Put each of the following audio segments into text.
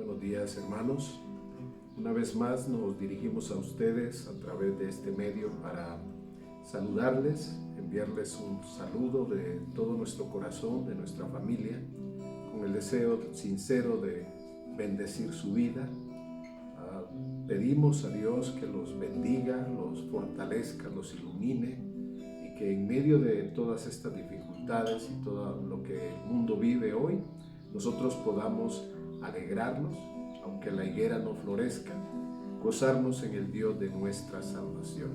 Buenos días, hermanos. Una vez más nos dirigimos a ustedes a través de este medio para saludarles, enviarles un saludo de todo nuestro corazón, de nuestra familia, con el deseo sincero de bendecir su vida. Pedimos a Dios que los bendiga, los fortalezca, los ilumine y que en medio de todas estas dificultades y todo lo que el mundo vive hoy, nosotros podamos alegrarnos, aunque la higuera no florezca, gozarnos en el Dios de nuestra salvación.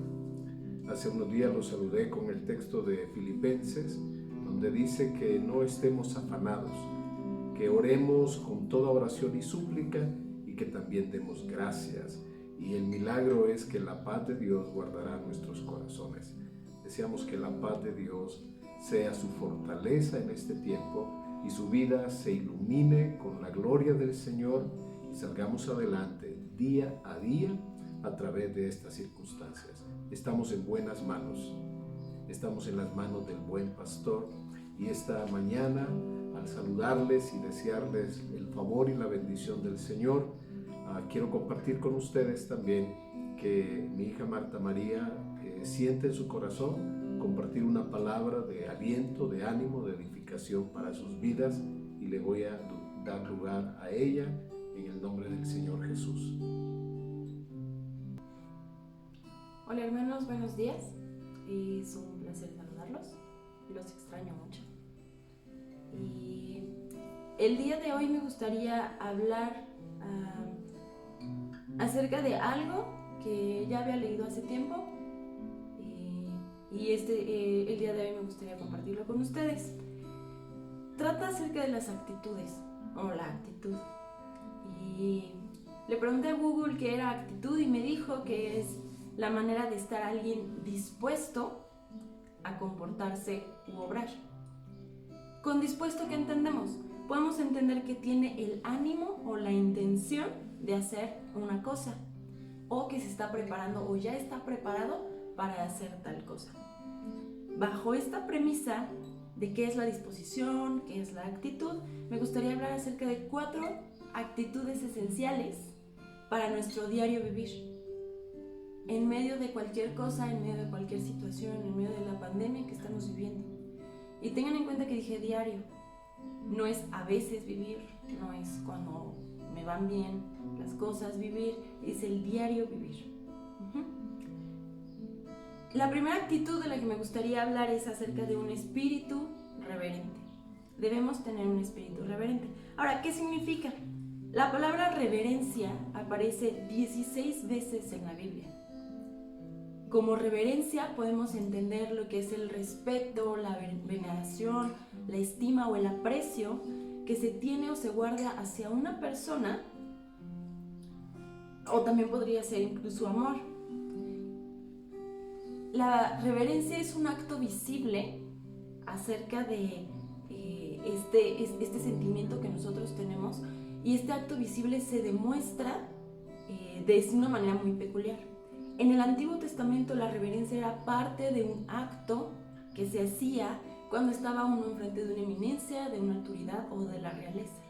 Hace unos días los saludé con el texto de Filipenses, donde dice que no estemos afanados, que oremos con toda oración y súplica y que también demos gracias. Y el milagro es que la paz de Dios guardará nuestros corazones. Deseamos que la paz de Dios sea su fortaleza en este tiempo y su vida se ilumine con la gloria del Señor y salgamos adelante día a día a través de estas circunstancias. Estamos en buenas manos, estamos en las manos del buen pastor y esta mañana al saludarles y desearles el favor y la bendición del Señor, quiero compartir con ustedes también que mi hija Marta María siente en su corazón compartir una palabra de aliento, de ánimo, de edificación para sus vidas y le voy a dar lugar a ella en el nombre del Señor Jesús. Hola hermanos, buenos días. Es un placer saludarlos, los extraño mucho. Y el día de hoy me gustaría hablar acerca de algo que ya había leído hace tiempo y el día de hoy me gustaría compartirlo con ustedes. Trata acerca de las actitudes o la actitud. Y le pregunté a Google qué era actitud y me dijo que es la manera de estar alguien dispuesto a comportarse u obrar. Con dispuesto, ¿qué entendemos? Podemos entender que tiene el ánimo o la intención de hacer una cosa o que se está preparando o ya está preparado para hacer tal cosa. Bajo esta premisa de qué es la disposición, qué es la actitud, me gustaría hablar acerca de 4 actitudes esenciales para nuestro diario vivir. En medio de cualquier cosa, en medio de cualquier situación, en medio de la pandemia que estamos viviendo. Y tengan en cuenta que dije diario, no es a veces vivir, no es cuando me van bien las cosas vivir, es el diario vivir. La primera actitud de la que me gustaría hablar es acerca de un espíritu reverente. Debemos tener un espíritu reverente. Ahora, ¿qué significa? La palabra reverencia aparece 16 veces en la Biblia. Como reverencia podemos entender lo que es el respeto, la veneración, la estima o el aprecio que se tiene o se guarda hacia una persona, o también podría ser incluso amor. La reverencia es un acto visible acerca de este sentimiento que nosotros tenemos, y este acto visible se demuestra de una manera muy peculiar. En el Antiguo Testamento la reverencia era parte de un acto que se hacía cuando estaba uno enfrente de una eminencia, de una autoridad o de la realeza.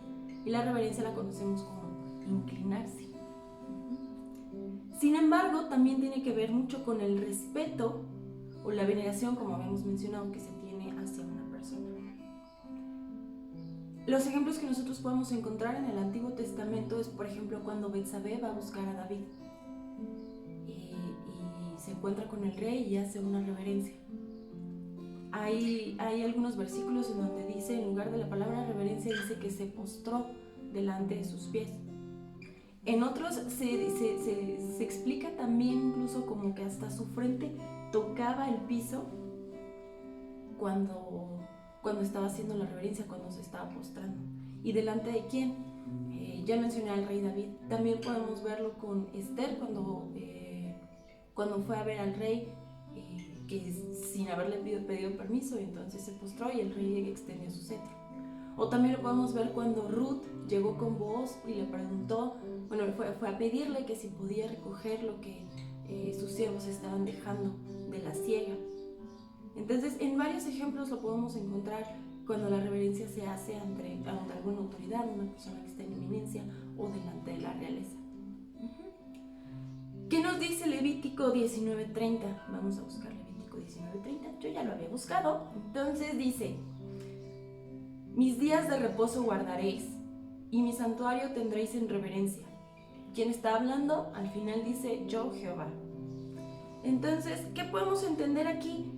Y la reverencia la conocemos como inclinarse. Sin embargo, también tiene que ver mucho con el respeto o la veneración, como habíamos mencionado, que se tiene hacia una persona. Los ejemplos que nosotros podemos encontrar en el Antiguo Testamento es, por ejemplo, cuando Betsabé va a buscar a David y se encuentra con el rey y hace una reverencia. Hay algunos versículos en donde dice, en lugar de la palabra reverencia, dice que se postró delante de sus pies. En otros se explica también incluso como que hasta su frente tocaba el piso cuando estaba haciendo la reverencia, cuando se estaba postrando. ¿Y delante de quién? Ya mencioné al rey David. También podemos verlo con Esther cuando fue a ver al rey, que sin haberle pedido permiso, y entonces se postró y el rey extendió su cetro. O también lo podemos ver cuando Ruth llegó con Booz y le preguntó, fue a pedirle que si podía recoger lo que sus siervos estaban dejando de la siega. Entonces, en varios ejemplos lo podemos encontrar cuando la reverencia se hace ante alguna autoridad, una persona que está en eminencia, o o delante de la realeza. ¿Qué nos dice Levítico 19:30? Vamos a buscar Levítico 19:30. Yo ya lo había buscado. Entonces dice: mis días de reposo guardaréis, y mi santuario tendréis en reverencia. ¿Quién está hablando? Al final dice: yo, Jehová. Entonces, ¿qué podemos entender aquí?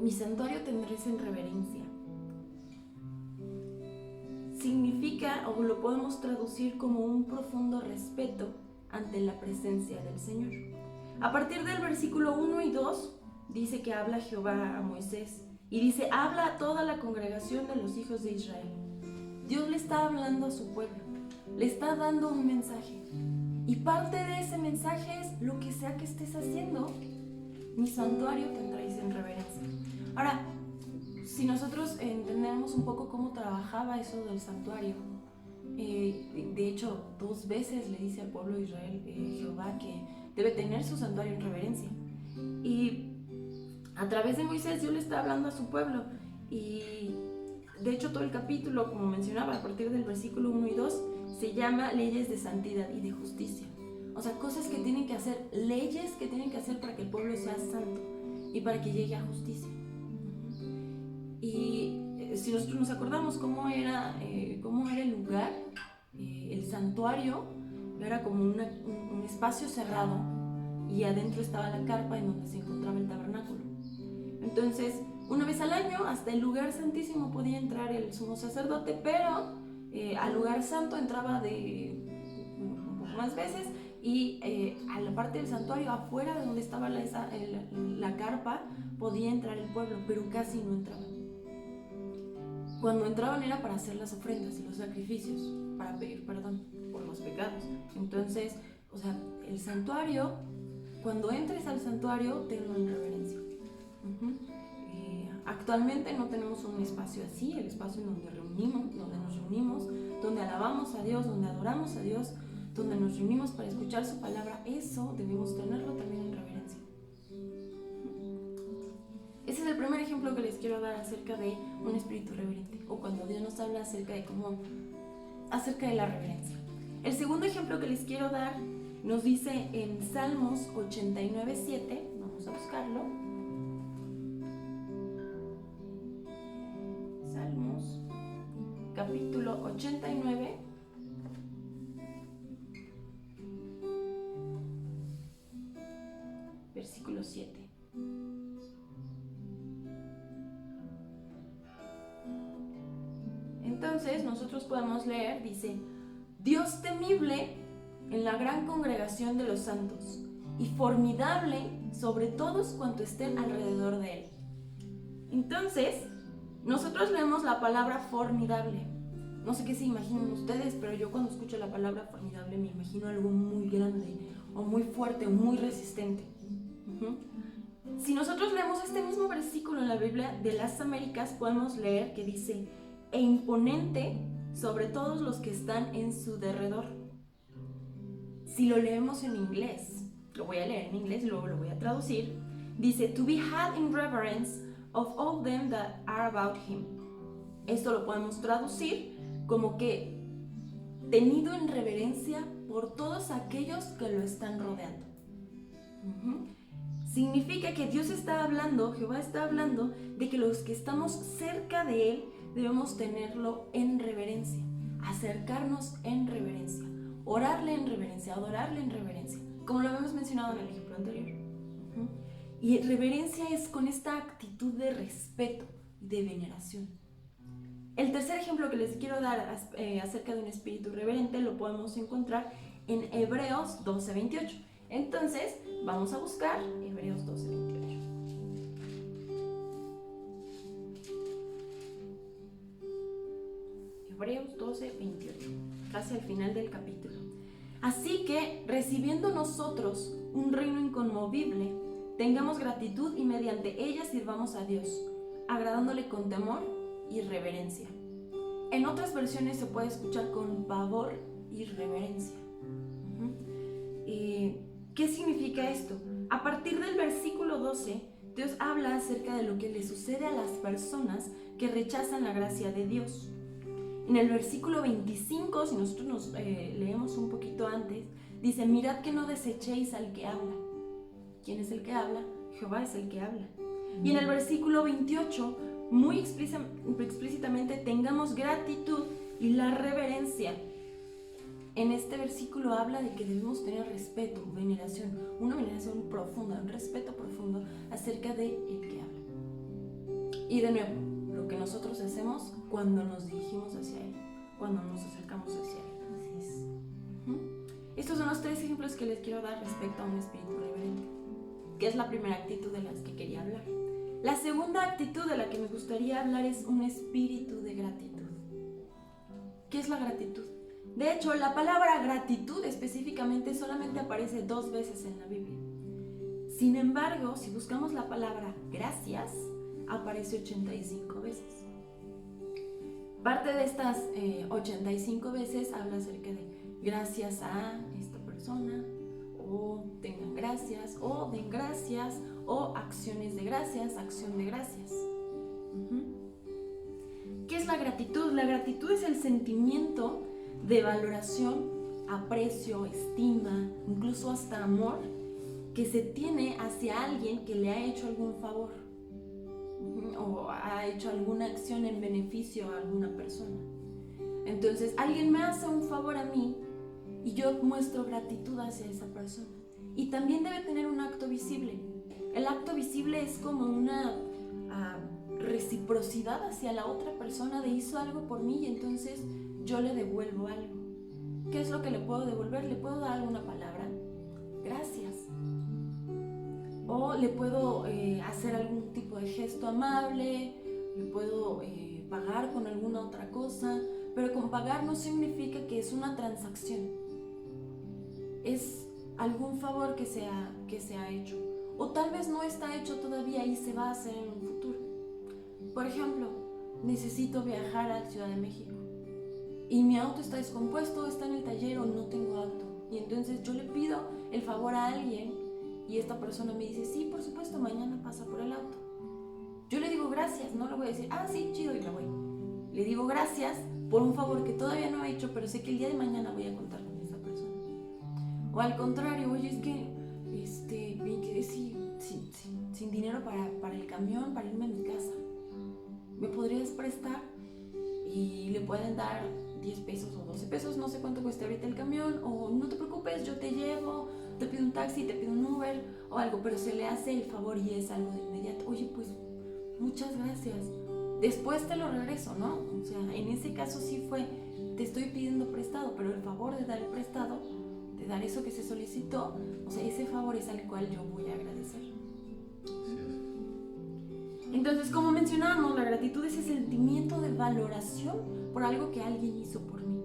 Mi santuario tendréis en reverencia. Significa, o lo podemos traducir como un profundo respeto ante la presencia del Señor. A partir del versículo 1 y 2 dice que habla Jehová a Moisés y dice: habla a toda la congregación de los hijos de Israel. Dios le está hablando a su pueblo, le está dando un mensaje, y parte de ese mensaje es: lo que sea que estés haciendo, mi santuario tendréis en reverencia. Ahora, si nosotros entendemos un poco cómo trabajaba eso del santuario, de hecho 2 veces le dice al pueblo de Israel Jehová que debe tener su santuario en reverencia, y a través de Moisés Dios le está hablando a su pueblo. Y de hecho todo el capítulo, como mencionaba, a partir del versículo 1 y 2 se llama leyes de santidad y de justicia. O sea, cosas que tienen que hacer, leyes que tienen que hacer para que el pueblo sea santo y para que llegue a justicia. Y si nosotros nos acordamos cómo era el lugar, el santuario era como un espacio cerrado, y adentro estaba la carpa en donde se encontraba el tabernáculo. Entonces, una vez al año, hasta el lugar santísimo podía entrar el sumo sacerdote, pero al lugar santo entraba un poco más veces, y a la parte del santuario, afuera de donde estaba la carpa, podía entrar el pueblo, pero casi no entraban. Cuando entraban era para hacer las ofrendas y los sacrificios, para pedir perdón por los pecados. Entonces, o sea, el santuario, cuando entres al santuario, tenlo en reverencia. Actualmente no tenemos un espacio así, el espacio en donde nos reunimos, donde alabamos a Dios, donde adoramos a Dios, donde nos reunimos para escuchar su palabra. Eso debemos tenerlo también en reverencia. Ese es el primer ejemplo que les quiero dar acerca de un espíritu reverente, o cuando Dios nos habla acerca de la reverencia. El segundo ejemplo que les quiero dar nos dice en Salmos 89:7, vamos a buscarlo. Salmos, capítulo 89, versículo 7. Entonces nosotros podemos leer, dice: Dios temible en la gran congregación de los santos, y formidable sobre todos cuantos estén alrededor de él. Entonces, nosotros leemos la palabra formidable. No sé qué se imaginan ustedes, pero yo cuando escucho la palabra formidable me imagino algo muy grande, o muy fuerte, o muy resistente. Si nosotros leemos este mismo versículo en la Biblia de las Américas, podemos leer que dice: e imponente sobre todos los que están en su derredor. Si lo leemos en inglés, lo voy a leer en inglés y luego lo voy a traducir, dice: to be had in reverence of all them that are about him. Esto lo podemos traducir como que tenido en reverencia por todos aquellos que lo están rodeando. Significa que Dios está hablando, Jehová está hablando de que los que estamos cerca de él debemos tenerlo en reverencia, acercarnos en reverencia, orarle en reverencia, adorarle en reverencia, como lo habíamos mencionado en el ejemplo anterior. Y reverencia es con esta actitud de respeto y de veneración. El tercer ejemplo que les quiero dar acerca de un espíritu reverente lo podemos encontrar en Hebreos 12:28. Entonces, vamos a buscar Hebreos 12:28. Hebreos 12:28, casi al final del capítulo. Así que, recibiendo nosotros un reino inconmovible, tengamos gratitud y mediante ella sirvamos a Dios, agradándole con temor y reverencia. En otras versiones se puede escuchar con pavor y reverencia. ¿Qué significa esto? A partir del versículo 12, Dios habla acerca de lo que le sucede a las personas que rechazan la gracia de Dios. En el versículo 25, si nosotros nos leemos un poquito antes, dice, mirad que no desechéis al que habla. ¿Quién es el que habla? Jehová es el que habla. Y en el versículo 28, muy explícitamente, tengamos gratitud y la reverencia. En este versículo habla de que debemos tener respeto, veneración, una veneración profunda, un respeto profundo acerca de el que habla. Y de nuevo, lo que nosotros hacemos cuando nos dirigimos hacia Él, cuando nos acercamos hacia Él. Así es. Estos son los 3 ejemplos que les quiero dar respecto a un espíritu reverente, que es la primera actitud de las que quería hablar. La segunda actitud de la que me gustaría hablar es un espíritu de gratitud. ¿Qué es la gratitud? De hecho, la palabra gratitud específicamente solamente aparece 2 veces en la Biblia. Sin embargo, si buscamos la palabra gracias, aparece 85 veces. Parte de estas 85 veces habla acerca de gracias a esta persona, o tengan gracias, o den gracias, o acciones de gracias, acción de gracias. ¿Qué es la gratitud? La gratitud es el sentimiento de valoración, aprecio, estima, incluso hasta amor que se tiene hacia alguien que le ha hecho algún favor o ha hecho alguna acción en beneficio a alguna persona. Entonces, alguien me hace un favor a mí y yo muestro gratitud hacia esa persona. Y también debe tener un acto visible. El acto visible es como una reciprocidad hacia la otra persona de hizo algo por mí y entonces yo le devuelvo algo. ¿Qué es lo que le puedo devolver? Le puedo dar alguna palabra, gracias. O le puedo hacer algún tipo de gesto amable, le puedo pagar con alguna otra cosa, pero con pagar no significa que es una transacción. Es algún favor que se ha hecho. O tal vez no está hecho todavía y se va a hacer en un futuro. Por ejemplo, necesito viajar a Ciudad de México y mi auto está descompuesto, está en el taller o no tengo auto. Y entonces yo le pido el favor a alguien y esta persona me dice, sí, por supuesto, mañana pasa por el auto. Yo le digo gracias, no le voy a decir, sí, chido, y me voy. Le digo gracias por un favor que todavía no he hecho, pero sé que el día de mañana voy a contar con esa persona. O al contrario, oye, es que me quedé sin dinero para el camión, para irme a mi casa. ¿Me podrías prestar? Y le pueden dar 10 pesos o 12 pesos, no sé cuánto cuesta ahorita el camión, o no te preocupes, yo te llevo, te pido un taxi, te pido un Uber o algo, pero se le hace el favor y es algo de inmediato. Oye, pues muchas gracias, después te lo regreso, ¿no? O sea, en ese caso sí fue, te estoy pidiendo prestado, pero el favor de dar el prestado, de dar eso que se solicitó, o sea, ese favor es al cual yo voy a agradecer. Entonces, como mencionábamos, la gratitud es ese sentimiento de valoración por algo que alguien hizo por mí.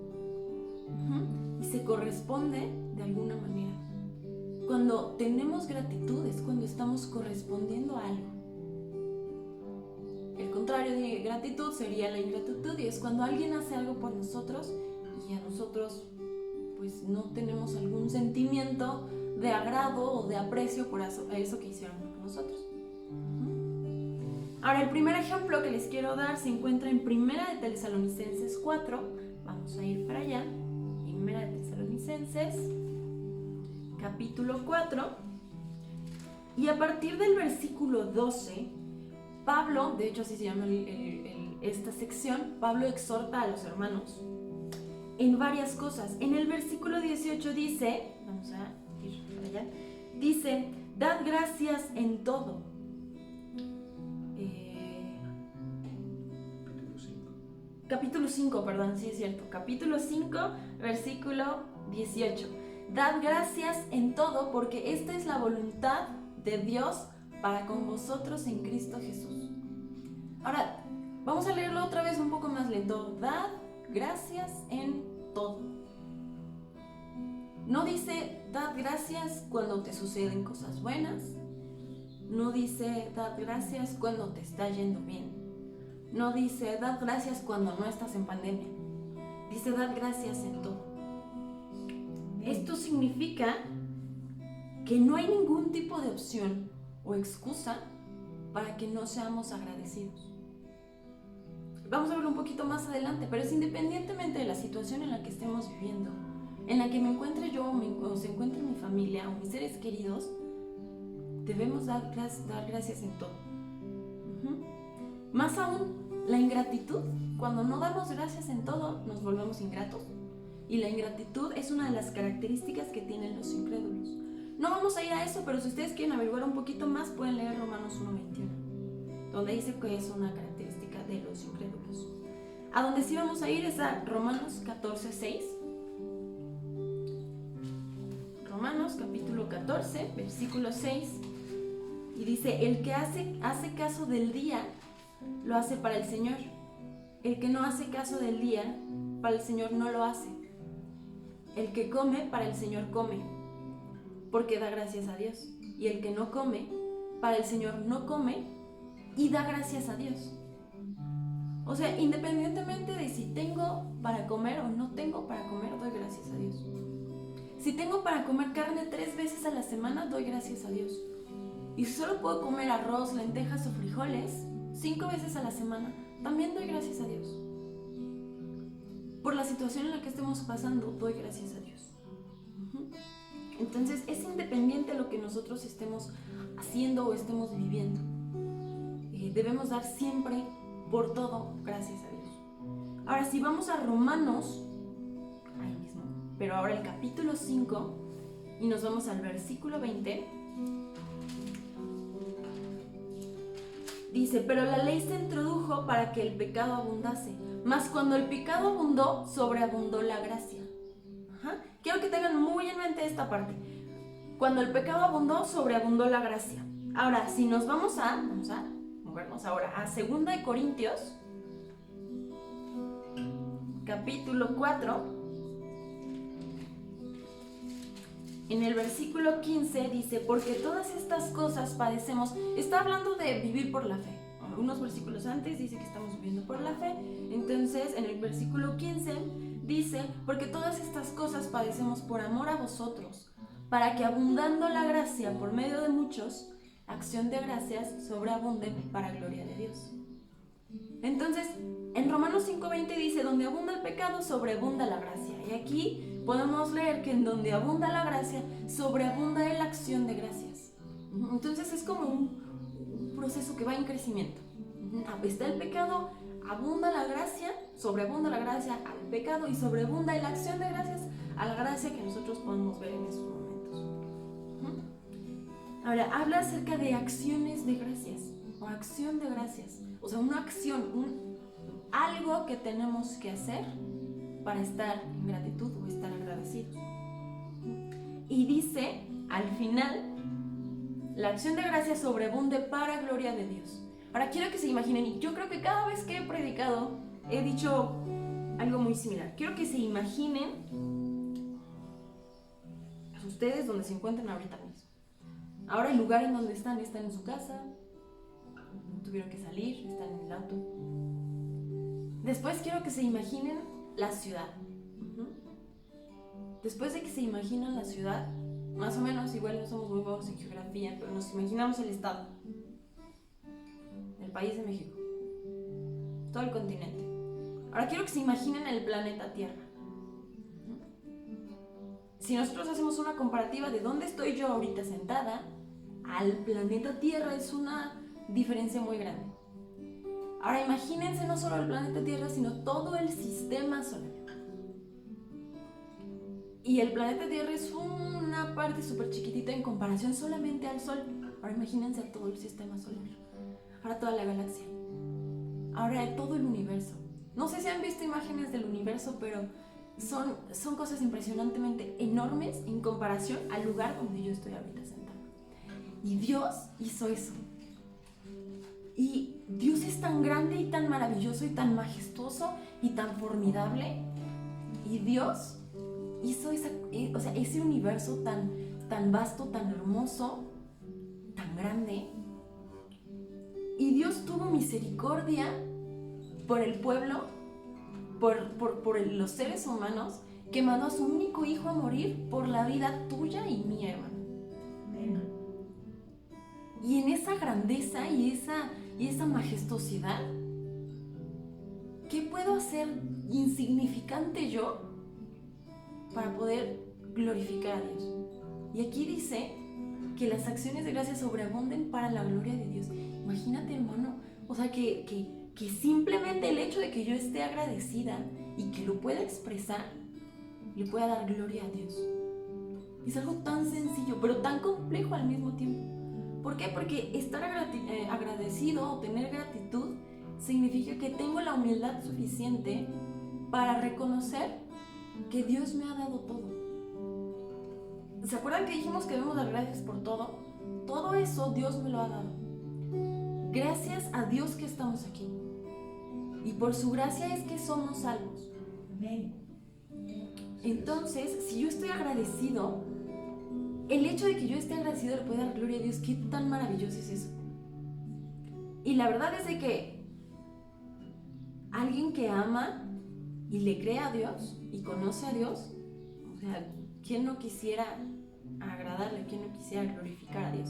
Y se corresponde de alguna manera. Cuando tenemos gratitud es cuando estamos correspondiendo a algo. El contrario de gratitud sería la ingratitud, y es cuando alguien hace algo por nosotros y a nosotros pues no tenemos algún sentimiento de agrado o de aprecio por eso que hicieron por nosotros. Ahora, el primer ejemplo que les quiero dar se encuentra en 1 de Tesalonicenses 4. Vamos a ir para allá. 1 de Tesalonicenses, capítulo 4. Y a partir del versículo 12, Pablo, de hecho así se llama esta sección, Pablo exhorta a los hermanos en varias cosas. En el versículo 18 dice, vamos a ir para allá, dice, dad gracias en todo. Capítulo 5, perdón, sí es cierto. Capítulo 5, versículo 18. Dad gracias en todo, porque esta es la voluntad de Dios para con vosotros en Cristo Jesús. Ahora, vamos a leerlo otra vez un poco más lento. Dad gracias en todo. No dice, dad gracias cuando te suceden cosas buenas. No dice, dad gracias cuando te está yendo bien. No dice, dad gracias cuando no estás en pandemia. Dice, dad gracias en todo. Esto significa que no hay ningún tipo de opción o excusa para que no seamos agradecidos. vamos a verlo un poquito más adelante, pero es independientemente de la situación en la que estemos viviendo, en la que me encuentre yo o se encuentre mi familia o mis seres queridos, debemos dar gracias en todo. Más aún, la ingratitud, cuando no damos gracias en todo, nos volvemos ingratos. Y la ingratitud es una de las características que tienen los incrédulos. No vamos a ir a eso, pero si ustedes quieren averiguar un poquito más, pueden leer Romanos 1:21, donde dice que es una característica de los incrédulos. A donde sí vamos a ir es a Romanos 14:6. Romanos capítulo 14, versículo 6. Y dice, el que hace caso del día, lo hace para el Señor. El que no hace caso del día, para el Señor no lo hace. El que come, para el Señor come, porque da gracias a Dios. Y el que no come, para el Señor no come y da gracias a Dios. O sea, independientemente de si tengo para comer o no tengo para comer, doy gracias a Dios. Si tengo para comer carne 3 veces a la semana, doy gracias a Dios. Y si solo puedo comer arroz, lentejas o frijoles 5 veces a la semana, también doy gracias a Dios. Por la situación en la que estemos pasando, doy gracias a Dios. Entonces, es independiente de lo que nosotros estemos haciendo o estemos viviendo. Debemos dar siempre, por todo, gracias a Dios. Ahora, si vamos a Romanos, ahí mismo, pero ahora el capítulo 5, y nos vamos al versículo 20, dice, pero la ley se introdujo para que el pecado abundase, mas cuando el pecado abundó, sobreabundó la gracia. Quiero que tengan muy en mente esta parte. Cuando el pecado abundó, sobreabundó la gracia. Ahora, si nos vamos a movernos ahora a 2 de Corintios, capítulo 4, en el versículo 15 dice, porque todas estas cosas padecemos. Está hablando de vivir por la fe. Unos versículos antes dice que estamos viviendo por la fe. Entonces, en el versículo 15 dice, porque todas estas cosas padecemos por amor a vosotros, para que abundando la gracia por medio de muchos, acción de gracias sobreabunde para gloria de Dios. Entonces, en Romanos 5:20 dice, donde abunda el pecado, sobreabunda la gracia. Y aquí podemos leer que en donde abunda la gracia, sobreabunda la acción de gracias. Entonces es como un proceso que va en crecimiento. Está el pecado, abunda la gracia, sobreabunda la gracia al pecado y sobreabunda la acción de gracias a la gracia que nosotros podemos ver en esos momentos. Ahora, habla acerca de acciones de gracias o acción de gracias. O sea, una acción, algo que tenemos que hacer para estar en gratitud o estar agradecidos. Y dice, al final, la acción de gracias sobreabunde para gloria de Dios. Ahora quiero que se imaginen, y yo creo que cada vez que he predicado he dicho algo muy similar. Quiero que se imaginen ustedes donde se encuentran ahorita mismo. Ahora el lugar en donde están en su casa, no tuvieron que salir, están en el auto. Después quiero que se imaginen la ciudad. Después de que se imaginan la ciudad, más o menos, igual no somos muy buenos en geografía, pero nos imaginamos el estado, el país de México, todo el continente. Ahora quiero que se imaginen el planeta Tierra. Si nosotros hacemos una comparativa de dónde estoy yo ahorita sentada al planeta Tierra, es una diferencia muy grande. Ahora imagínense no solo el planeta Tierra, sino todo el sistema solar. Y el planeta Tierra es una parte súper chiquitita en comparación solamente al Sol. Ahora imagínense todo el sistema solar. Ahora toda la galaxia. Ahora todo el universo. No sé si han visto imágenes del universo, pero son cosas impresionantemente enormes en comparación al lugar donde yo estoy ahorita sentada. Y Dios hizo eso. Y Dios es tan grande y tan maravilloso y tan majestuoso y tan formidable. Y Dios hizo ese universo tan vasto, tan hermoso, tan grande. Y Dios tuvo misericordia por el pueblo, por los seres humanos, que mandó a su único hijo a morir por la vida tuya y mía, hermano. Y en esa grandeza y esa majestuosidad, ¿qué puedo hacer insignificante yo para poder glorificar a Dios? Y aquí dice que las acciones de gracia sobreabunden para la gloria de Dios. Imagínate, hermano, o sea, que simplemente el hecho de que yo esté agradecida y que lo pueda expresar, le pueda dar gloria a Dios. Es algo tan sencillo, pero tan complejo al mismo tiempo. ¿Por qué? Porque estar agradecido o tener gratitud significa que tengo la humildad suficiente para reconocer que Dios me ha dado todo. ¿Se acuerdan que dijimos que debemos dar gracias por todo? Todo eso Dios me lo ha dado. Gracias a Dios que estamos aquí. Y por su gracia es que somos salvos. Amén. Entonces, si yo estoy agradecido, el hecho de que yo esté agradecido le puede dar gloria a Dios. ¿Qué tan maravilloso es eso? Y la verdad es de que alguien que ama y le cree a Dios y conoce a Dios, o sea, ¿quién no quisiera agradarle? ¿Quién no quisiera glorificar a Dios?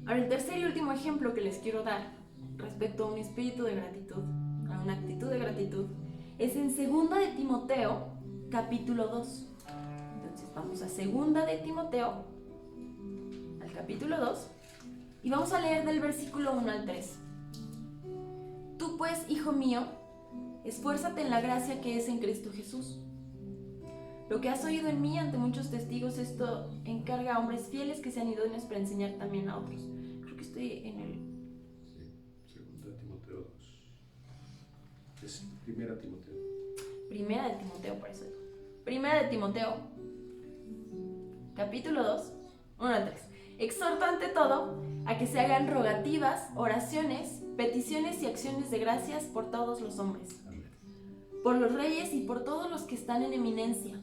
Ahora, el tercer y último ejemplo que les quiero dar respecto a un espíritu de gratitud, a una actitud de gratitud, es en 2 de Timoteo, capítulo 2. Entonces vamos a 2 de Timoteo, al capítulo 2, y vamos a leer del versículo 1 al 3. Tú pues, hijo mío, esfuérzate en la gracia que es en Cristo Jesús. Lo que has oído en mí ante muchos testigos, esto encarga a hombres fieles que sean idóneos para enseñar también a otros. Creo que estoy en el... Sí, 2 Timoteo 2. Es 1 Timoteo. 1 de Timoteo, por eso digo. 1 de Timoteo, capítulo 2, 1 al 3. Exhorto ante todo a que se hagan rogativas, oraciones, peticiones y acciones de gracias por todos los hombres, por los reyes y por todos los que están en eminencia,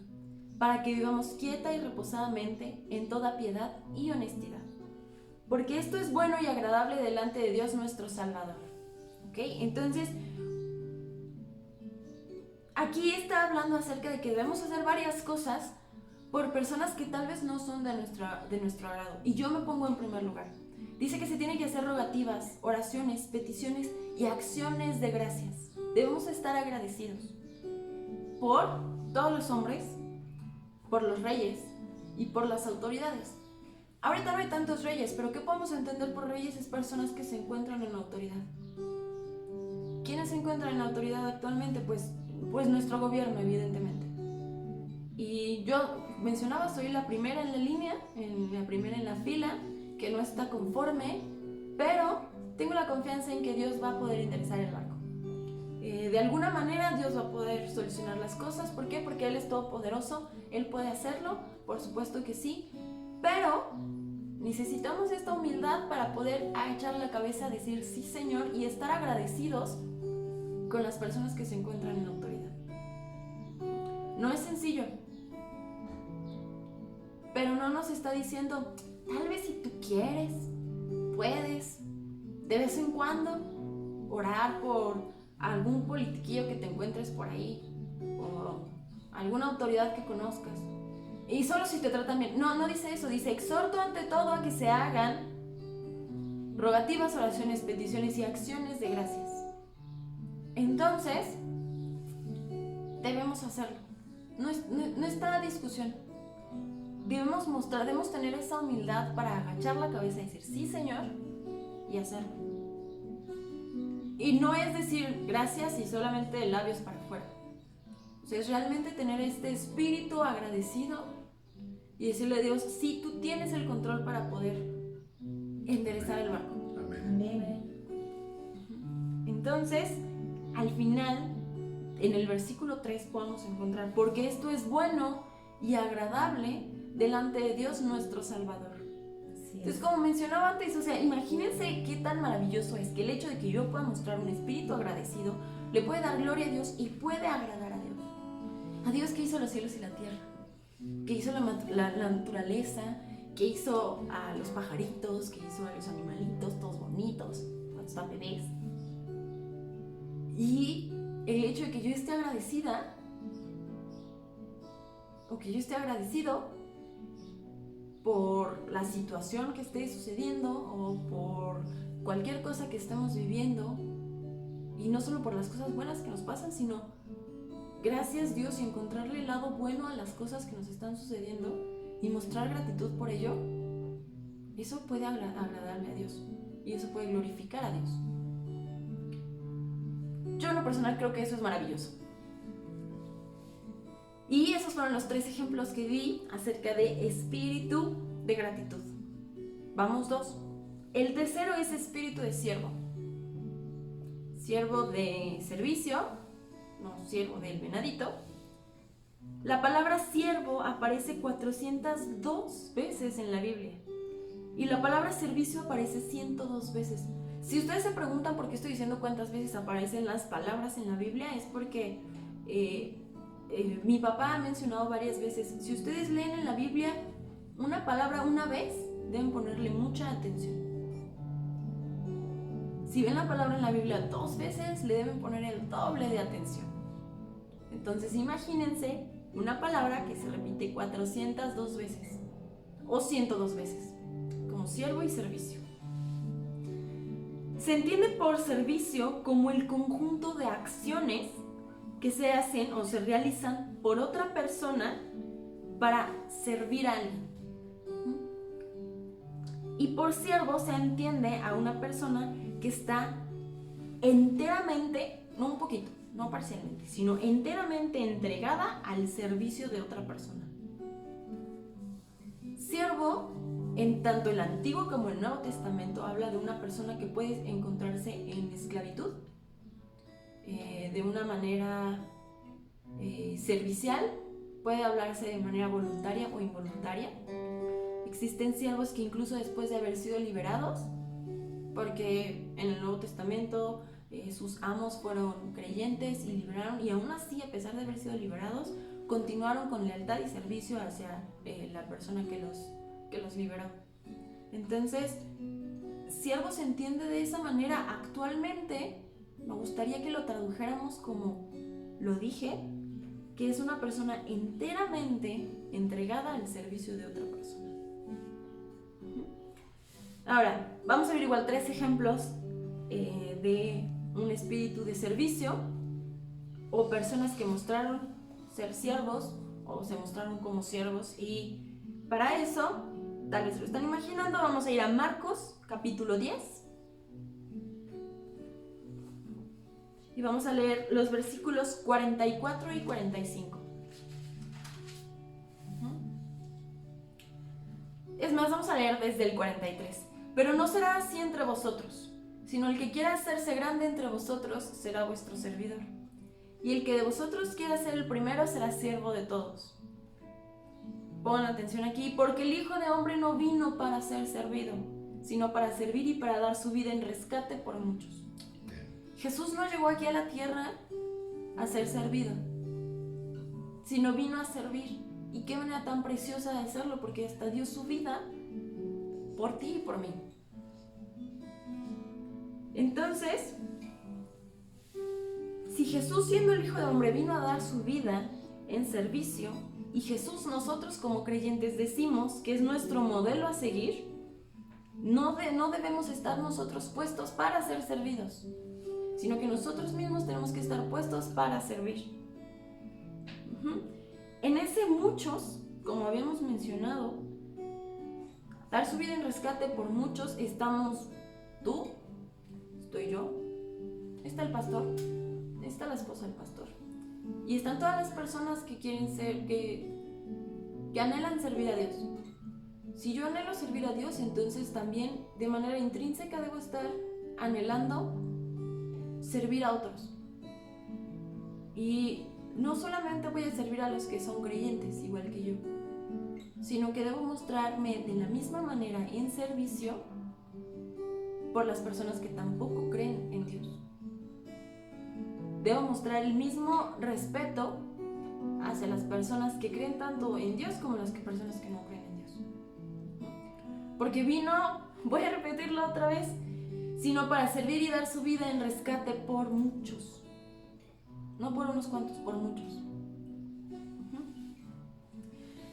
para que vivamos quieta y reposadamente en toda piedad y honestidad. Porque esto es bueno y agradable delante de Dios nuestro Salvador. ¿Ok? Entonces, aquí está hablando acerca de que debemos hacer varias cosas por personas que tal vez no son de nuestro agrado. Y yo me pongo en primer lugar. Dice que se tienen que hacer rogativas, oraciones, peticiones y acciones de gracias. Debemos estar agradecidos por todos los hombres, por los reyes y por las autoridades. Ahorita no hay tantos reyes, pero ¿qué podemos entender por reyes? Es personas que se encuentran en autoridad. ¿Quiénes se encuentran en autoridad actualmente? Pues nuestro gobierno, evidentemente. Y yo mencionaba, soy la primera en la línea, la primera en la fila, que no está conforme, pero tengo la confianza en que Dios va a poder enderezar el barco. De alguna manera Dios va a poder solucionar las cosas. ¿Por qué? Porque Él es todopoderoso, Él puede hacerlo, por supuesto que sí, pero necesitamos esta humildad para poder echar la cabeza, decir sí Señor, y estar agradecidos con las personas que se encuentran en autoridad. No es sencillo, pero no nos está diciendo, tal vez si tú quieres, puedes, de vez en cuando, orar por algún politiquillo que te encuentres por ahí, o alguna autoridad que conozcas, y solo si te tratan bien. No dice eso, dice, exhorto ante todo a que se hagan rogativas, oraciones, peticiones y acciones de gracias. Entonces, debemos hacerlo. No está la discusión. Debemos tener esa humildad para agachar la cabeza y decir, sí Señor, y hacerlo. Y no es decir gracias y solamente de labios para afuera. O sea, es realmente tener este espíritu agradecido y decirle a Dios, sí, tú tienes el control para poder enderezar el barco. Amén. Entonces, al final, en el versículo 3 podemos encontrar, porque esto es bueno y agradable delante de Dios nuestro Salvador. Entonces, como mencionaba antes, o sea, imagínense qué tan maravilloso es que el hecho de que yo pueda mostrar un espíritu agradecido le puede dar gloria a Dios y puede agradar a Dios. A Dios que hizo los cielos y la tierra, que hizo la naturaleza, que hizo a los pajaritos, que hizo a los animalitos todos bonitos cuando están bebés. Y el hecho de que yo esté agradecida, o que yo esté agradecido por la situación que esté sucediendo o por cualquier cosa que estemos viviendo, Y no solo por las cosas buenas que nos pasan, sino gracias Dios y encontrarle el lado bueno a las cosas que nos están sucediendo y mostrar gratitud por ello. Eso puede agradarle a Dios y eso puede glorificar a Dios. Yo en lo personal creo que eso es maravilloso. Y esos fueron los 3 ejemplos que di acerca de espíritu de gratitud. Vamos 2. El tercero es espíritu de siervo. Siervo de servicio, no, siervo del venadito. La palabra siervo aparece 402 veces en la Biblia. Y la palabra servicio aparece 102 veces. Si ustedes se preguntan por qué estoy diciendo cuántas veces aparecen las palabras en la Biblia, es porque mi papá ha mencionado varias veces, si ustedes leen en la Biblia una palabra una vez, deben ponerle mucha atención. Si ven la palabra en la Biblia 2 veces, le deben poner el doble de atención. Entonces imagínense una palabra que se repite 402 veces o 102 veces, como siervo y servicio. Se entiende por servicio como el conjunto de acciones que se hacen o se realizan por otra persona para servir a alguien. Y por siervo se entiende a una persona que está enteramente, no un poquito, no parcialmente, sino enteramente entregada al servicio de otra persona. Siervo, en tanto el Antiguo como el Nuevo Testamento, habla de una persona que puede encontrarse en esclavitud, de una manera servicial, puede hablarse de manera voluntaria o involuntaria. Existen siervos que incluso después de haber sido liberados, porque en el Nuevo Testamento sus amos fueron creyentes y liberaron, y aún así, a pesar de haber sido liberados, continuaron con lealtad y servicio hacia la persona que los liberó. Entonces, siervo se entiende de esa manera. Actualmente me gustaría que lo tradujéramos como lo dije, que es una persona enteramente entregada al servicio de otra persona. Ahora, vamos a ver igual 3 ejemplos de un espíritu de servicio o personas que mostraron ser siervos o se mostraron como siervos. Y para eso, tal vez lo están imaginando, vamos a ir a Marcos capítulo 10 y vamos a leer los versículos 44 y 45. Es más, vamos a leer desde el 43. Pero no será así entre vosotros, sino el que quiera hacerse grande entre vosotros será vuestro servidor. Y el que de vosotros quiera ser el primero será siervo de todos. Pongan atención aquí, porque el Hijo de Hombre no vino para ser servido, sino para servir y para dar su vida en rescate por muchos. Jesús no llegó aquí a la tierra a ser servido, sino vino a servir. Y qué manera tan preciosa de hacerlo, porque hasta dio su vida por ti y por mí. Entonces, si Jesús, siendo el Hijo de Hombre, vino a dar su vida en servicio, y Jesús, nosotros como creyentes decimos que es nuestro modelo a seguir, no debemos estar nosotros puestos para ser servidos, sino que nosotros mismos tenemos que estar puestos para servir. En ese muchos, como habíamos mencionado, dar su vida en rescate por muchos, estamos tú, estoy yo, está el pastor, está la esposa del pastor, y están todas las personas que quieren ser, que anhelan servir a Dios. Si yo anhelo servir a Dios, entonces también de manera intrínseca debo estar anhelando servir a otros. Y no solamente voy a servir a los que son creyentes, igual que yo, sino que debo mostrarme de la misma manera en servicio por las personas que tampoco creen en Dios. Debo mostrar el mismo respeto hacia las personas que creen tanto en Dios como las personas que no creen en Dios. Porque vino, voy a repetirlo otra vez, sino para servir y dar su vida en rescate por muchos. No por unos cuantos, por muchos.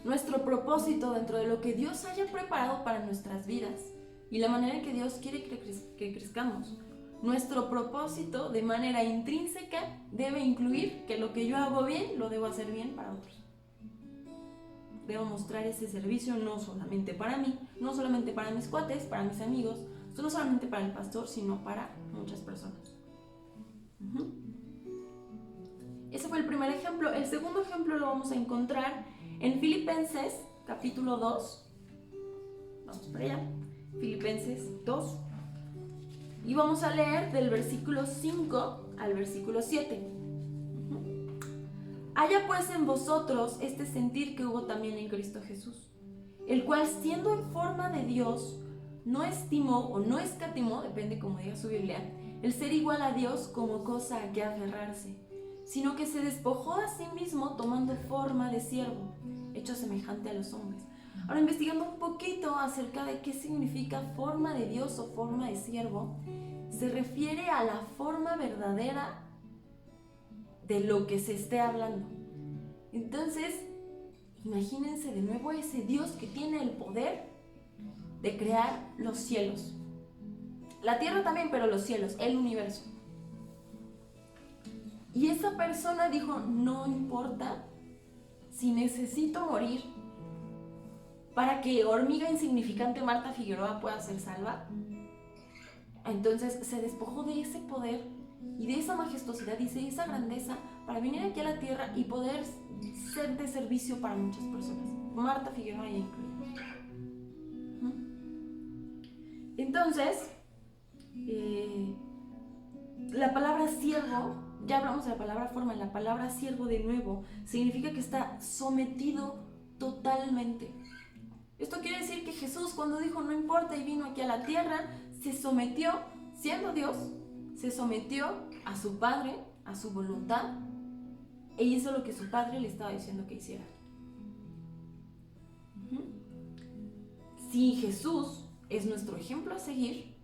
Nuestro propósito dentro de lo que Dios haya preparado para nuestras vidas y la manera en que Dios quiere que crezcamos Nuestro propósito de manera intrínseca debe incluir que lo que yo hago bien, lo debo hacer bien para otros. Debo mostrar ese servicio no solamente para mí, no solamente para mis cuates, para mis amigos, no solamente para el pastor, sino para muchas personas. Ese fue el primer ejemplo. El segundo ejemplo lo vamos a encontrar en Filipenses, capítulo 2. Vamos para allá. Filipenses 2. Y vamos a leer del versículo 5 al versículo 7. Haya pues en vosotros este sentir que hubo también en Cristo Jesús, el cual siendo en forma de Dios, no estimó o no escatimó, depende como diga su Biblia, el ser igual a Dios como cosa a que aferrarse, sino que se despojó a sí mismo tomando forma de siervo, hecho semejante a los hombres. Ahora, investigando un poquito acerca de qué significa forma de Dios o forma de siervo, se refiere a la forma verdadera de lo que se esté hablando. Entonces, imagínense de nuevo ese Dios que tiene el poder de crear los cielos. La tierra también, pero los cielos, el universo. Y esa persona dijo, no importa si necesito morir para que hormiga insignificante Marta Figueroa pueda ser salva. Entonces se despojó de ese poder y de esa majestuosidad y de esa grandeza para venir aquí a la tierra y poder ser de servicio para muchas personas. Marta Figueroa ya incluida. Entonces, la palabra siervo, ya hablamos de la palabra forma, la palabra siervo de nuevo significa que está sometido totalmente. Esto quiere decir que Jesús, cuando dijo no importa y vino aquí a la tierra, se sometió, siendo Dios, se sometió a su Padre, a su voluntad, e hizo lo que su Padre le estaba diciendo que hiciera. Si Jesús es nuestro ejemplo a seguir,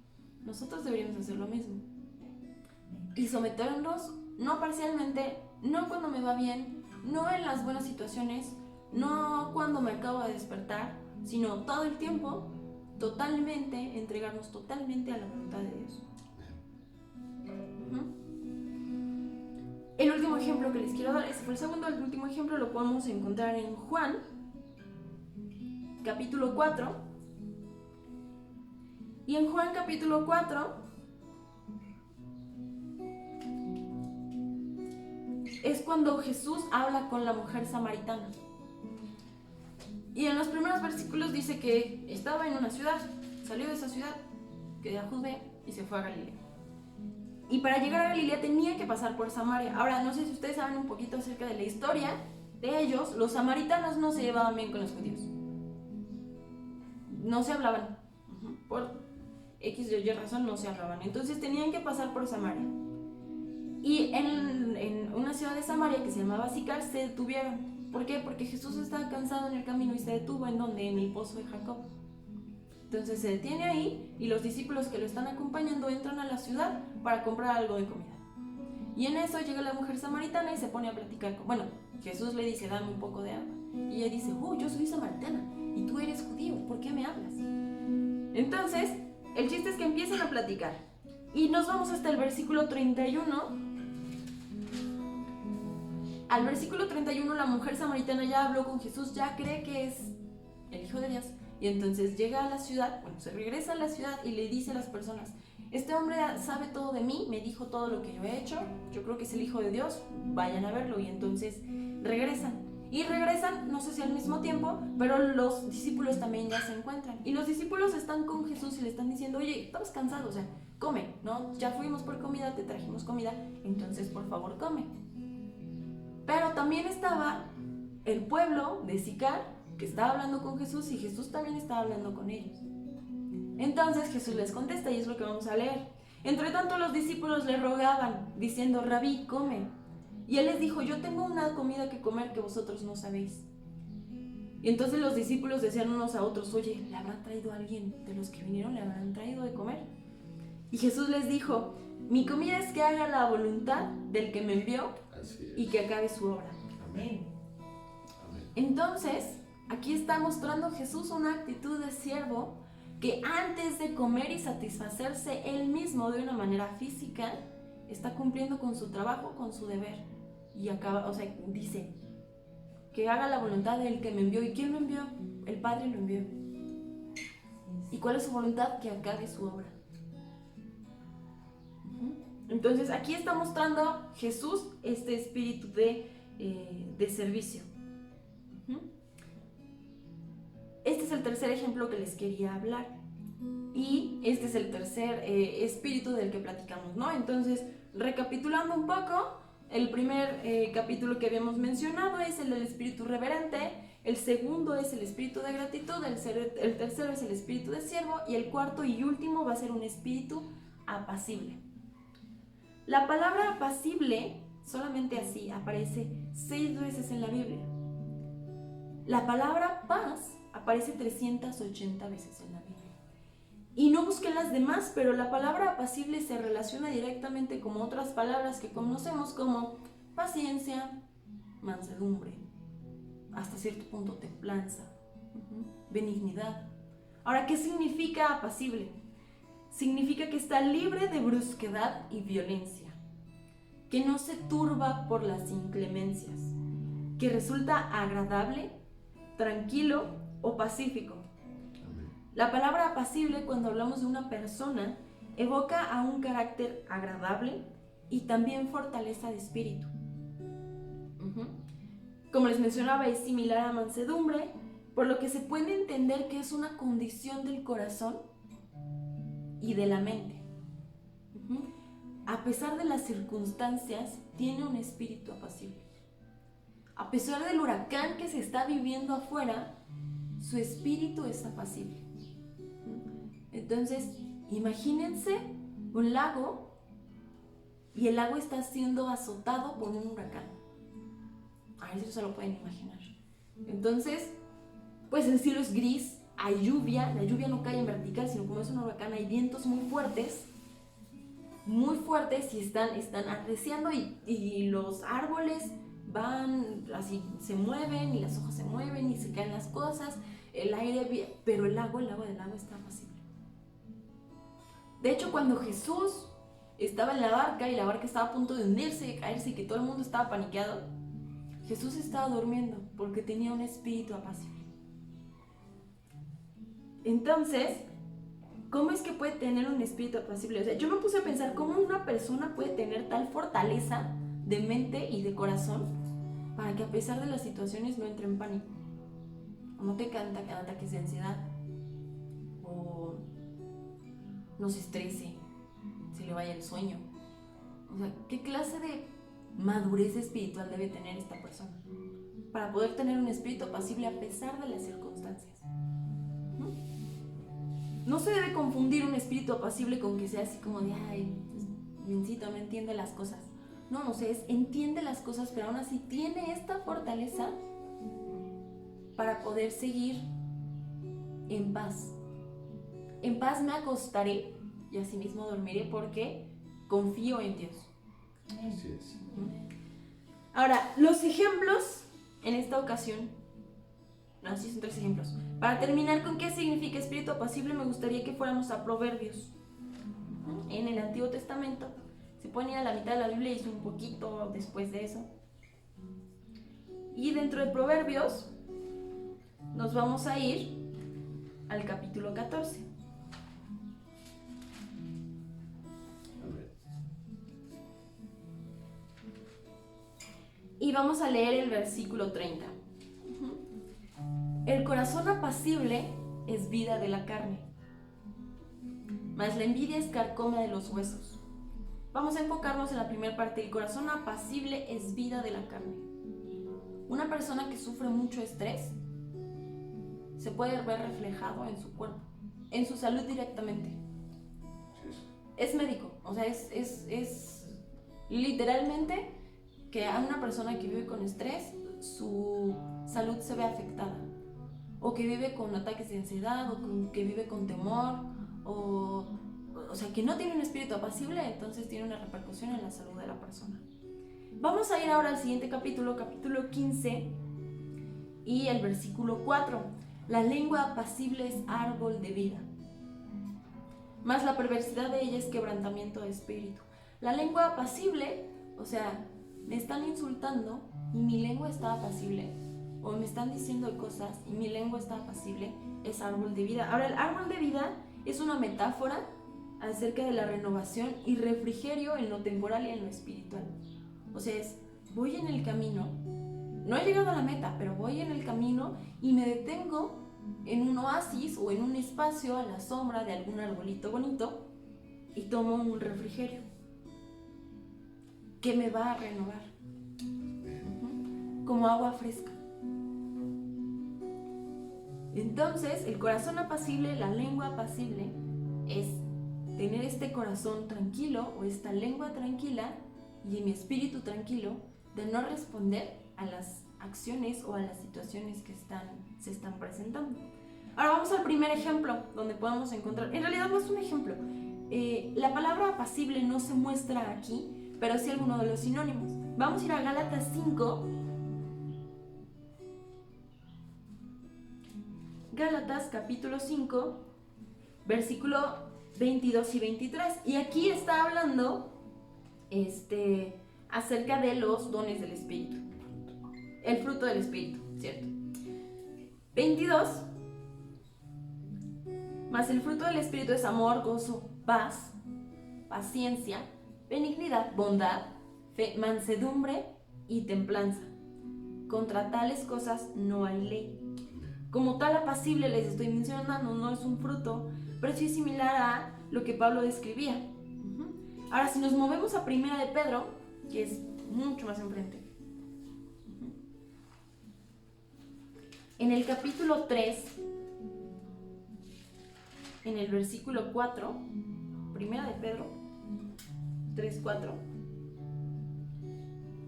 nosotros deberíamos hacer lo mismo. Y someternos, no parcialmente, no cuando me va bien, no en las buenas situaciones, no cuando me acabo de despertar, sino todo el tiempo, totalmente, entregarnos totalmente a la voluntad de Dios. El último ejemplo que les quiero dar, ese fue el segundo, el último ejemplo lo podemos encontrar en Juan, capítulo 4. Y en Juan capítulo 4 es cuando Jesús habla con la mujer samaritana. Y en los primeros versículos dice que estaba en una ciudad, salió de esa ciudad, que era Judea, y se fue a Galilea. Y para llegar a Galilea tenía que pasar por Samaria. Ahora, no sé si ustedes saben un poquito acerca de la historia de ellos. Los samaritanos no se llevaban bien con los judíos. No se hablaban. Por X o Y razón no se hablaban. Entonces tenían que pasar por Samaria. Y en una ciudad de Samaria que se llamaba Sicar se detuvieron. ¿Por qué? Porque Jesús estaba cansado en el camino y se detuvo en donde, en el pozo de Jacob. Entonces se detiene ahí y los discípulos que lo están acompañando entran a la ciudad para comprar algo de comida. Y en eso llega la mujer samaritana y se pone a platicar. Bueno, Jesús le dice, dame un poco de agua. Y ella dice, yo soy samaritana y tú eres judío, ¿por qué me hablas? Entonces, el chiste es que empiezan a platicar. Y nos vamos hasta el versículo 31. Al versículo 31 la mujer samaritana ya habló con Jesús, ya cree que es el Hijo de Dios. Y entonces llega a la ciudad, se regresa a la ciudad y le dice a las personas, este hombre sabe todo de mí, me dijo todo lo que yo he hecho, yo creo que es el Hijo de Dios, vayan a verlo. Y entonces regresan. Y regresan, no sé si al mismo tiempo, pero los discípulos también ya se encuentran. Y los discípulos están con Jesús y le están diciendo, oye, estamos cansados, o sea, come, ¿no? Ya fuimos por comida, te trajimos comida, entonces por favor come. Pero también estaba el pueblo de Sicar, que estaba hablando con Jesús, y Jesús también estaba hablando con ellos. Entonces Jesús les contesta, y es lo que vamos a leer. Entre tanto los discípulos le rogaban, diciendo, Rabí, come. Y él les dijo, yo tengo una comida que comer que vosotros no sabéis. Y entonces los discípulos decían unos a otros, oye, ¿le habrán traído a alguien de los que vinieron? ¿Le habrán traído de comer? Y Jesús les dijo, mi comida es que haga la voluntad del que me envió y que acabe su obra. Amén. Entonces, aquí está mostrando Jesús una actitud de siervo que antes de comer y satisfacerse él mismo de una manera física, está cumpliendo con su trabajo, con su deber. Y acaba, dice que haga la voluntad del que me envió. ¿Y quién lo envió? El Padre lo envió. ¿Y cuál es su voluntad? Que acabe su obra. Entonces aquí está mostrando Jesús este espíritu de servicio. Este es el tercer ejemplo que les quería hablar. Y este es el tercer espíritu del que platicamos, ¿no? Entonces, recapitulando un poco, el primer capítulo que habíamos mencionado es el del espíritu reverente, el segundo es el espíritu de gratitud, el tercero es el espíritu de siervo y el cuarto y último va a ser un espíritu apacible. La palabra apacible, solamente así, aparece 6 veces en la Biblia. La palabra paz aparece 380 veces en la Biblia. Y no busqué las demás, pero la palabra apacible se relaciona directamente con otras palabras que conocemos como paciencia, mansedumbre, hasta cierto punto templanza, benignidad. Ahora, ¿qué significa apacible? Significa que está libre de brusquedad y violencia, que no se turba por las inclemencias, que resulta agradable, tranquilo o pacífico. La palabra apacible, cuando hablamos de una persona, evoca a un carácter agradable y también fortaleza de espíritu. Como les mencionaba, es similar a mansedumbre, por lo que se puede entender que es una condición del corazón y de la mente. A pesar de las circunstancias, tiene un espíritu apacible. A pesar del huracán que se está viviendo afuera, su espíritu es apacible. Entonces, imagínense un lago y el lago está siendo azotado por un huracán. A ver si se lo pueden imaginar. Entonces, pues el cielo es gris, hay lluvia, la lluvia no cae en vertical, sino como es un huracán, hay vientos muy fuertes y están arreciando y los árboles van así, se mueven y las hojas se mueven y se caen las cosas, el aire, pero el agua del lago está apacible. De hecho, cuando Jesús estaba en la barca y la barca estaba a punto de hundirse, de caerse y que todo el mundo estaba paniqueado, Jesús estaba durmiendo porque tenía un espíritu apacible. Entonces, ¿cómo es que puede tener un espíritu apacible? O sea, yo me puse a pensar cómo una persona puede tener tal fortaleza de mente y de corazón para que a pesar de las situaciones no entre en pánico, o no te canta ataques de ansiedad, o no se estrese, se le vaya el sueño. O sea, ¿qué clase de madurez espiritual debe tener esta persona para poder tener un espíritu apacible a pesar de las circunstancias? No se debe confundir un espíritu apacible con que sea así como de, ay, mencito, no entiende las cosas. No sé, entiende las cosas, pero aún así tiene esta fortaleza para poder seguir en paz. En paz me acostaré y asimismo dormiré porque confío en Dios. Así es. Ahora, los ejemplos en esta ocasión, así son 3 ejemplos. Para terminar con qué significa espíritu apacible, me gustaría que fuéramos a Proverbios. En el Antiguo Testamento, se pueden ir a la mitad de la Biblia y un poquito después de eso. Y dentro de Proverbios, nos vamos a ir al capítulo 14. Y vamos a leer el versículo 30. El corazón apacible es vida de la carne, mas la envidia es carcoma de los huesos. Vamos a enfocarnos en la primera parte. El corazón apacible es vida de la carne. Una persona que sufre mucho estrés se puede ver reflejado en su cuerpo, en su salud directamente. Es médico, o sea, es literalmente que a una persona que vive con estrés, su salud se ve afectada. O que vive con ataques de ansiedad, o que vive con temor, o sea, que no tiene un espíritu apacible, entonces tiene una repercusión en la salud de la persona. Vamos a ir ahora al siguiente capítulo 15, y el versículo 4. La lengua apacible es árbol de vida, mas la perversidad de ella es quebrantamiento de espíritu. La lengua apacible, o sea, me están insultando y mi lengua está apacible, o me están diciendo cosas y mi lengua está apacible, es árbol de vida. Ahora, el árbol de vida es una metáfora acerca de la renovación y refrigerio en lo temporal y en lo espiritual. O sea, voy en el camino, no he llegado a la meta, pero voy en el camino y me detengo en un oasis o en un espacio a la sombra de algún arbolito bonito y tomo un refrigerio que me va a renovar, como agua fresca. Entonces, el corazón apacible, la lengua apacible, es tener este corazón tranquilo o esta lengua tranquila y mi espíritu tranquilo de no responder a las acciones o a las situaciones que se están presentando. Ahora vamos al primer ejemplo donde podemos encontrar, en realidad no es un ejemplo, la palabra apacible no se muestra aquí, pero sí alguno de los sinónimos. Vamos a ir a Gálatas 5. Gálatas capítulo 5, versículo 22 y 23. Y aquí está hablando acerca de los dones del Espíritu. El fruto del Espíritu, ¿cierto? 22. Mas el fruto del Espíritu es amor, gozo, paz, paciencia, benignidad, bondad, fe, mansedumbre y templanza. Contra tales cosas no hay ley. Como tal apacible les estoy mencionando, no es un fruto, pero sí es similar a lo que Pablo describía. Ahora, si nos movemos a Primera de Pedro, que es mucho más enfrente, en el capítulo 3, en el versículo 4, Primera de Pedro 3:4,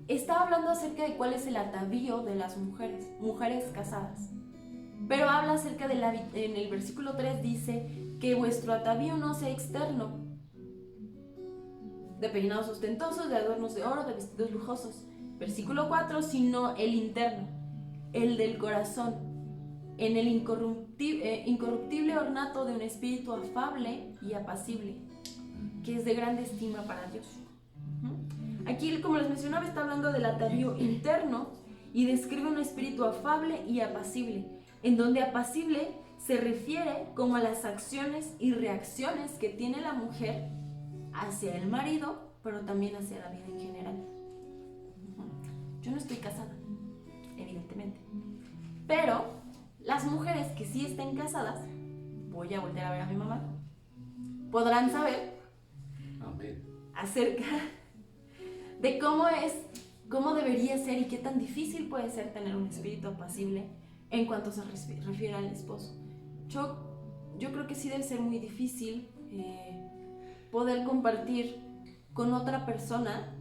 está hablando acerca de cuál es el atavío de las mujeres casadas. Pero habla acerca en el versículo 3 dice que vuestro atavío no sea externo, de peinados ostentosos, de adornos de oro, de vestidos lujosos. Versículo 4, sino el interno, el del corazón, en el incorruptible ornato de un espíritu afable y apacible, que es de grande estima para Dios. Aquí, como les mencionaba, está hablando del atavío interno y describe un espíritu afable y apacible, en donde apacible se refiere como a las acciones y reacciones que tiene la mujer hacia el marido, pero también hacia la vida en general. Yo no estoy casada, evidentemente, pero las mujeres que sí estén casadas, voy a volver a ver a mi mamá, podrán saber acerca de cómo debería ser y qué tan difícil puede ser tener un espíritu apacible en cuanto se refiere al esposo. Yo creo que sí debe ser muy difícil poder compartir con otra persona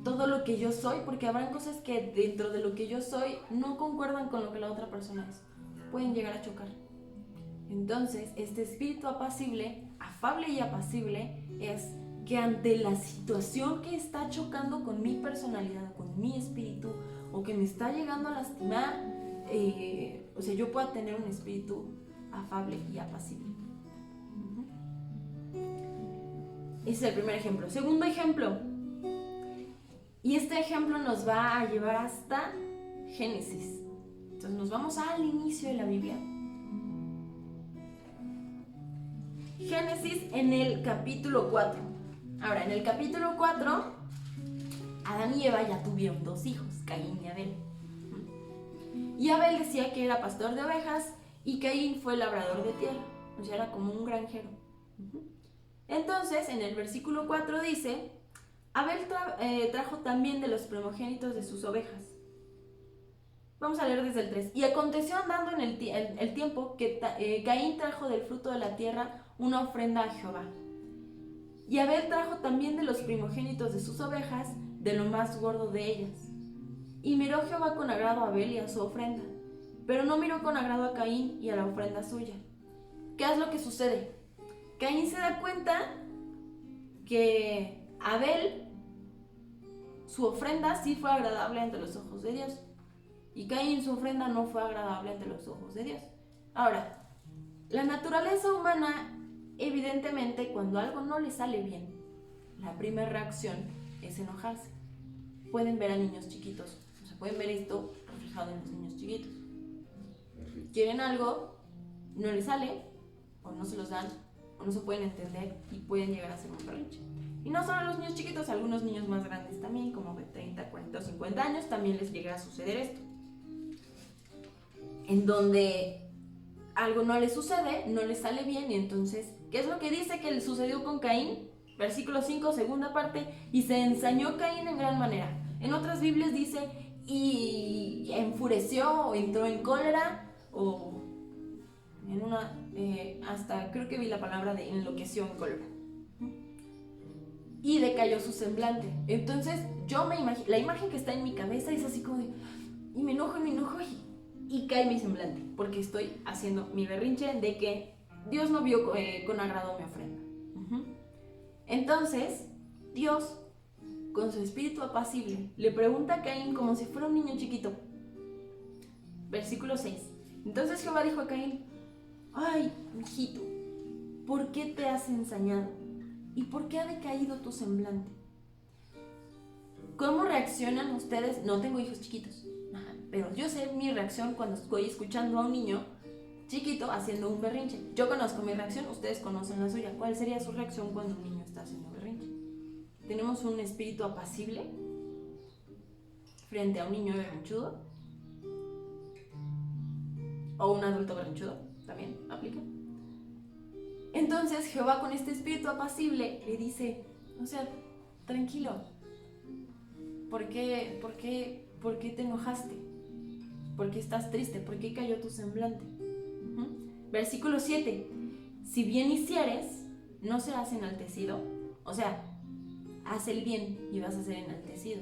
todo lo que yo soy, porque habrán cosas que dentro de lo que yo soy no concuerdan con lo que la otra persona es. Pueden llegar a chocar. Entonces, este espíritu apacible, afable y apacible, es que ante la situación que está chocando con mi personalidad, con mi espíritu, o que me está llegando a lastimar, yo pueda tener un espíritu afable y apacible. Ese es el primer ejemplo. Segundo ejemplo, y este ejemplo nos va a llevar hasta Génesis. Entonces nos vamos al inicio de la Biblia. Génesis en el capítulo 4. Ahora, en el capítulo 4, Adán y Eva ya tuvieron 2 hijos, Caín y Abel. Y Abel decía que era pastor de ovejas y Caín fue labrador de tierra, o sea, era como un granjero. Entonces, en el versículo 4 dice, Abel trajo también de los primogénitos de sus ovejas. Vamos a leer desde el 3. Y aconteció andando en el tiempo que Caín trajo del fruto de la tierra una ofrenda a Jehová. Y Abel trajo también de los primogénitos de sus ovejas, de lo más gordo de ellas. Y miró Jehová con agrado a Abel y a su ofrenda, pero no miró con agrado a Caín y a la ofrenda suya. ¿Qué es lo que sucede? Caín se da cuenta que Abel, su ofrenda sí fue agradable ante los ojos de Dios, y Caín, su ofrenda, no fue agradable ante los ojos de Dios. Ahora, la naturaleza humana evidentemente cuando algo no le sale bien, la primera reacción es enojarse. Pueden ver a niños chiquitos, o sea, pueden ver esto reflejado en los niños chiquitos. Quieren algo, no les sale, o no se los dan, o no se pueden entender y pueden llegar a ser un berrinche. Y no solo a los niños chiquitos, a algunos niños más grandes también, como de 30, 40 o 50 años, también les llega a suceder esto. En donde algo no les sucede, no les sale bien, y entonces, ¿qué es lo que dice que le sucedió con Caín? Versículo 5, segunda parte, y se ensañó Caín en gran manera. En otras Biblias dice, y enfureció, o entró en cólera, o en una, hasta creo que vi la palabra de enloqueció en cólera. Y decayó su semblante. Entonces, yo me imagino, la imagen que está en mi cabeza es así como de, y me enojo, y cae mi semblante, porque estoy haciendo mi berrinche de que Dios no vio con agrado mi ofrenda. Entonces, Dios, con su espíritu apacible, le pregunta a Caín como si fuera un niño chiquito. Versículo 6. Entonces Jehová dijo a Caín, ay, hijito, ¿por qué te has ensañado? ¿Y por qué ha decaído tu semblante? ¿Cómo reaccionan ustedes? No tengo hijos chiquitos, pero yo sé mi reacción cuando estoy escuchando a un niño chiquito haciendo un berrinche. Yo conozco mi reacción, ustedes conocen la suya. ¿Cuál sería su reacción cuando un niño está haciendo berrinche? Tenemos un espíritu apacible frente a un niño berrinchudo, o un adulto berrinchudo, también aplica. Entonces Jehová, con este espíritu apacible, le dice, o sea, tranquilo, ¿por qué te enojaste? ¿Por qué estás triste? ¿Por qué cayó tu semblante? Versículo 7. Si bien hicieres, no serás enaltecido. O sea, haz el bien y vas a ser enaltecido.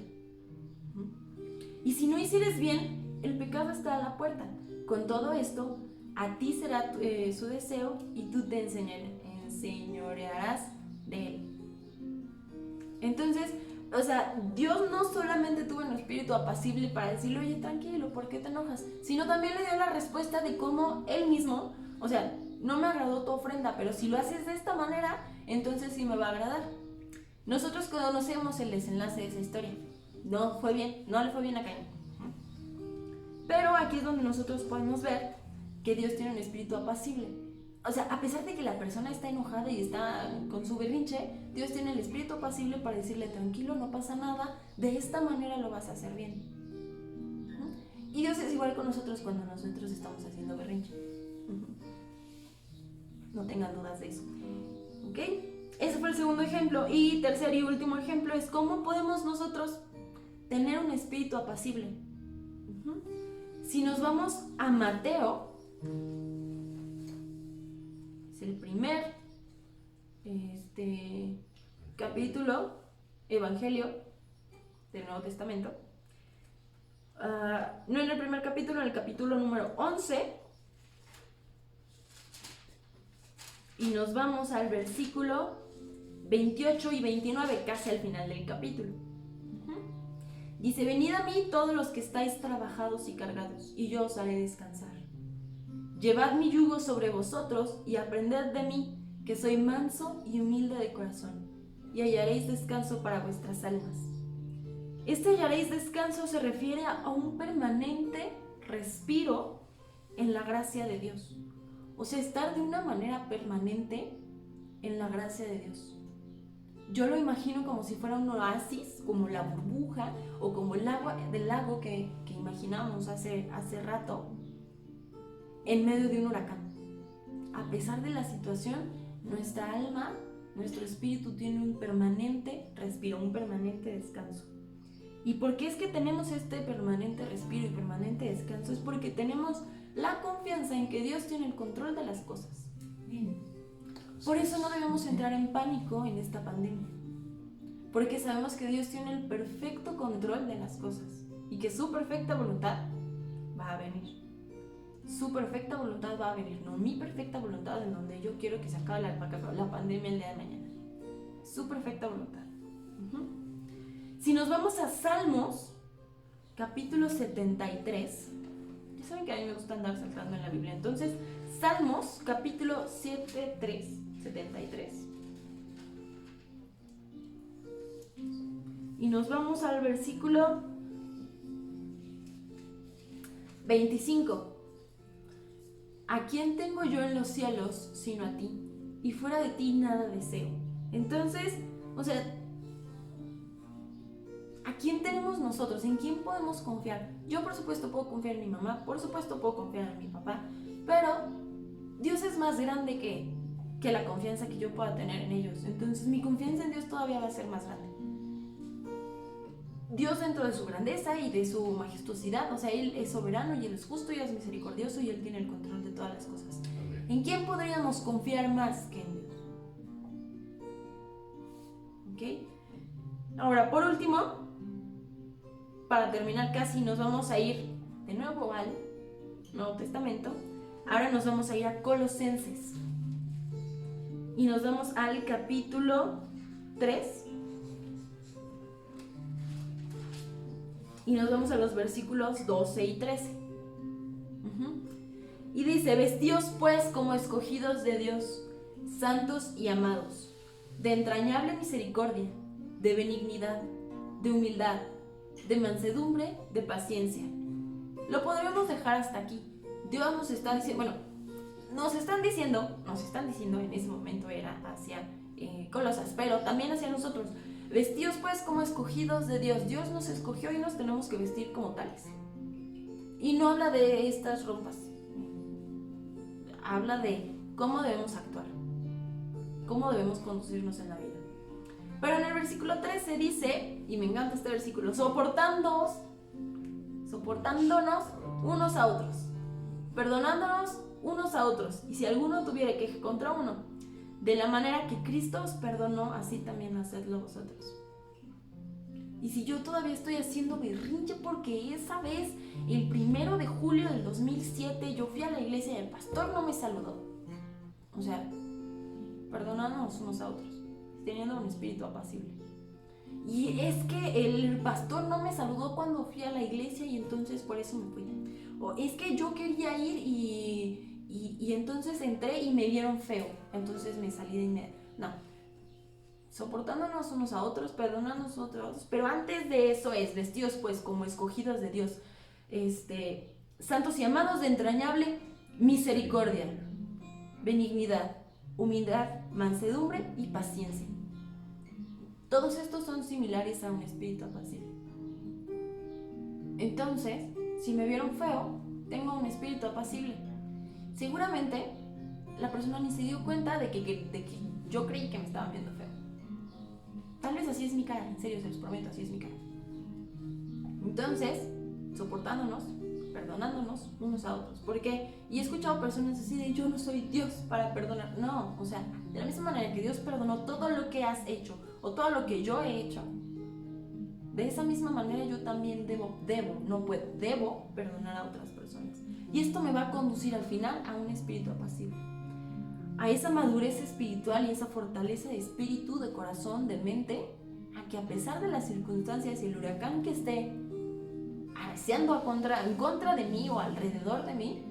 Y si no hicieres bien, el pecado está a la puerta. Con todo esto, a ti será su deseo y tú te enseñorearás de él. Entonces, o sea, Dios no solamente tuvo un espíritu apacible para decirle, oye, tranquilo, ¿por qué te enojas? Sino también le dio la respuesta de cómo él mismo, o sea, no me agradó tu ofrenda, pero si lo haces de esta manera, entonces sí me va a agradar. Nosotros conocemos el desenlace de esa historia. No fue bien, no le fue bien a Caín. Pero aquí es donde nosotros podemos ver que Dios tiene un espíritu apacible. O sea, a pesar de que la persona está enojada y está con su berrinche, Dios tiene el espíritu apacible para decirle, tranquilo, no pasa nada, de esta manera lo vas a hacer bien. Y Dios es igual con nosotros cuando nosotros estamos haciendo berrinche. No tengan dudas de eso. ¿Ok? Ese fue el segundo ejemplo. Y tercer y último ejemplo es cómo podemos nosotros tener un espíritu apacible. Si nos vamos a Mateo, es el primer capítulo, evangelio del Nuevo Testamento. No en el primer capítulo, en el capítulo número 11. Y nos vamos al versículo 28 y 29, casi al final del capítulo. Dice, venid a mí todos los que estáis trabajados y cargados, y yo os haré descansar. Llevad mi yugo sobre vosotros y aprended de mí, que soy manso y humilde de corazón, y hallaréis descanso para vuestras almas. Este hallaréis descanso se refiere a un permanente respiro en la gracia de Dios. O sea, estar de una manera permanente en la gracia de Dios. Yo lo imagino como si fuera un oasis, como la burbuja o como el agua del lago que imaginamos hace rato, en medio de un huracán. A pesar de la situación, nuestra alma, nuestro espíritu tiene un permanente respiro, un permanente descanso. ¿Y por qué es que tenemos este permanente respiro y permanente descanso? Es porque tenemos la confianza en que Dios tiene el control de las cosas. Por eso no debemos entrar en pánico en esta pandemia, porque sabemos que Dios tiene el perfecto control de las cosas y que su perfecta voluntad va a venir. Su perfecta voluntad va a venir, no mi perfecta voluntad en donde yo quiero que se acabe la pandemia el día de mañana. Su perfecta voluntad. Si nos vamos a Salmos, capítulo 73, ya saben que a mí me gusta andar saltando en la Biblia, entonces Salmos, capítulo 73, 73. Y nos vamos al versículo 25. ¿A quién tengo yo en los cielos sino a ti? Y fuera de ti nada deseo. Entonces, o sea, ¿a quién tenemos nosotros? ¿En quién podemos confiar? Yo por supuesto puedo confiar en mi mamá, por supuesto puedo confiar en mi papá, pero Dios es más grande que la confianza que yo pueda tener en ellos. Entonces mi confianza en Dios todavía va a ser más grande. Dios, dentro de su grandeza y de su majestuosidad, o sea, Él es soberano y Él es justo y es misericordioso y Él tiene el control de todas las cosas. ¿En quién podríamos confiar más que en Dios? ¿Ok? Ahora, por último, para terminar casi, nos vamos a ir de nuevo al Nuevo Testamento. Ahora nos vamos a ir a Colosenses. Y nos vamos al capítulo 3. Y nos vamos a los versículos 12 y 13. Y dice: vestíos pues como escogidos de Dios, santos y amados, de entrañable misericordia, de benignidad, de humildad, de mansedumbre, de paciencia. Lo podremos dejar hasta aquí. Dios nos está diciendo, bueno, nos están diciendo en ese momento era hacia Colosas, pero también hacia nosotros. Vestíos pues como escogidos de Dios. Dios nos escogió y nos tenemos que vestir como tales. Y no habla de estas ropas. Habla de cómo debemos actuar, cómo debemos conducirnos en la vida. Pero en el versículo 13 dice, y me encanta este versículo: soportándonos unos a otros, perdonándonos unos a otros, y si alguno tuviera queja contra uno, de la manera que Cristo os perdonó, así también hacedlo vosotros. Y si yo todavía estoy haciendo berrinche porque esa vez, el 1 de julio del 2007, yo fui a la iglesia y el pastor no me saludó. O sea, perdonándonos unos a otros, teniendo un espíritu apacible. Y es que el pastor no me saludó cuando fui a la iglesia y entonces por eso me fui. O es que yo quería ir y entonces entré y me vieron feo, entonces me salí de inmediato. No, soportándonos unos a otros, perdonándonos unos a otros, pero antes de eso es vestidos pues como escogidos de Dios, santos y amados, de entrañable misericordia, benignidad, humildad, mansedumbre y paciencia. Todos estos son similares a un espíritu apacible. Entonces, si me vieron feo, tengo un espíritu apacible. Seguramente la persona ni se dio cuenta de que yo creí que me estaban viendo feo. Tal vez así es mi cara, en serio, se los prometo, así es mi cara. Entonces, soportándonos, perdonándonos unos a otros. Porque, y he escuchado personas así de: yo no soy Dios para perdonar. No, o sea, de la misma manera que Dios perdonó todo lo que has hecho o todo lo que yo he hecho, de esa misma manera yo también debo perdonar a otras personas. Y esto me va a conducir al final a un espíritu apacible, a esa madurez espiritual y esa fortaleza de espíritu, de corazón, de mente, a que a pesar de las circunstancias y el huracán que esté arreciando en contra de mí o alrededor de mí,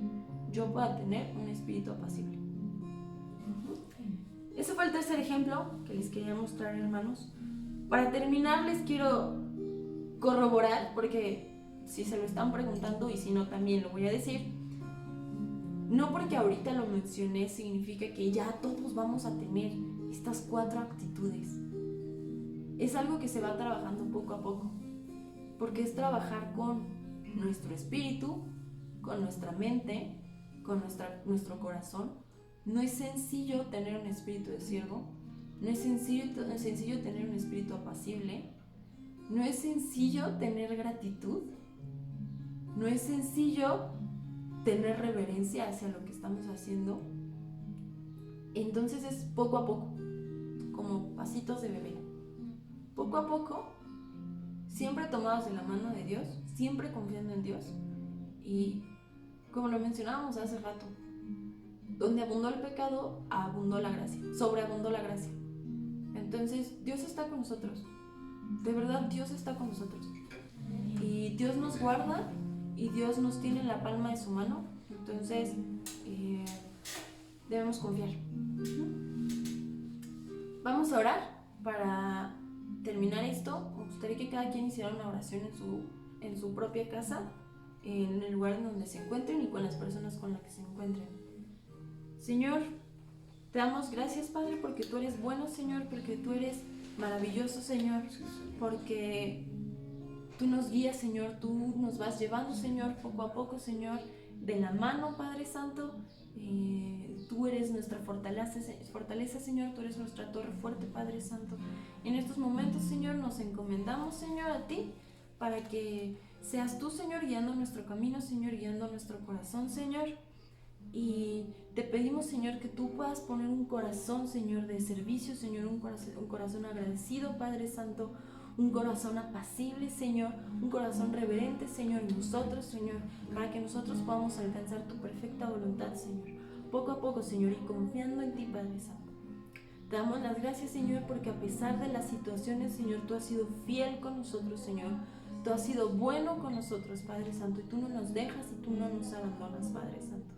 yo pueda tener un espíritu apacible. Ese fue el tercer ejemplo que les quería mostrar, hermanos. Para terminar, les quiero corroborar, porque si se lo están preguntando y si no también lo voy a decir, no porque ahorita lo mencioné significa que ya todos vamos a tener estas 4 actitudes. Es algo que se va trabajando poco a poco, porque es trabajar con nuestro espíritu, con nuestra mente, con nuestro corazón. No es sencillo tener un espíritu de siervo, no es sencillo tener un espíritu apacible, no es sencillo tener gratitud, no es sencillo tener reverencia hacia lo que estamos haciendo. Entonces es poco a poco, como pasitos de bebé. Poco a poco, siempre tomados de la mano de Dios, siempre confiando en Dios. Y como lo mencionábamos hace rato, donde abundó el pecado, abundó la gracia, sobreabundó la gracia. Entonces Dios está con nosotros, de verdad Dios está con nosotros. Y Dios nos guarda y Dios nos tiene en la palma de su mano. Entonces debemos confiar. Vamos a orar. Para terminar esto, me gustaría que cada quien hiciera una oración en su propia casa, en el lugar en donde se encuentren y con las personas con las que se encuentren. Señor, te damos gracias, Padre, porque tú eres bueno, Señor, porque tú eres maravilloso, Señor, porque tú nos guías, Señor, tú nos vas llevando, Señor, poco a poco, Señor, de la mano, Padre Santo. Tú eres nuestra fortaleza, Señor, tú eres nuestra torre fuerte, Padre Santo. En estos momentos, Señor, nos encomendamos, Señor, a ti, para que seas tú, Señor, guiando nuestro camino, Señor, guiando nuestro corazón, Señor. Y te pedimos, Señor, que tú puedas poner un corazón, Señor, de servicio, Señor, un corazón agradecido, Padre Santo, un corazón apacible, Señor, un corazón reverente, Señor, en nosotros, Señor, para que nosotros podamos alcanzar tu perfecta voluntad, Señor, poco a poco, Señor, y confiando en ti, Padre Santo. Te damos las gracias, Señor, porque a pesar de las situaciones, Señor, tú has sido fiel con nosotros, Señor. Tú has sido bueno con nosotros, Padre Santo, y tú no nos dejas y tú no nos abandonas, Padre Santo.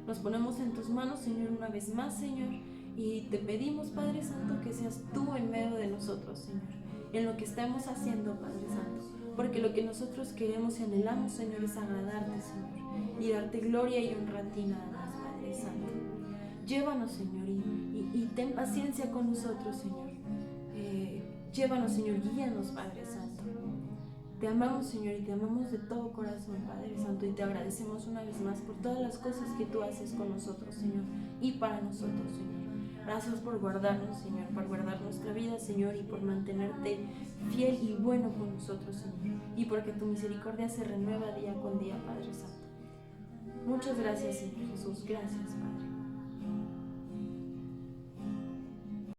Nos ponemos en tus manos, Señor, una vez más, Señor, y te pedimos, Padre Santo, que seas tú en medio de nosotros, Señor, en lo que estemos haciendo, Padre Santo, porque lo que nosotros queremos y anhelamos, Señor, es agradarte, Señor, y darte gloria y honra a ti nada más, Padre Santo. Llévanos, Señor, y ten paciencia con nosotros, Señor. Llévanos, Señor, guíanos, Padre Santo. Te amamos, Señor, y te amamos de todo corazón, Padre Santo, y te agradecemos una vez más por todas las cosas que tú haces con nosotros, Señor, y para nosotros, Señor. Gracias por guardarnos, Señor, por guardar nuestra vida, Señor, y por mantenerte fiel y bueno con nosotros, Señor, y porque tu misericordia se renueva día con día, Padre Santo. Muchas gracias, Señor Jesús. Gracias, Padre.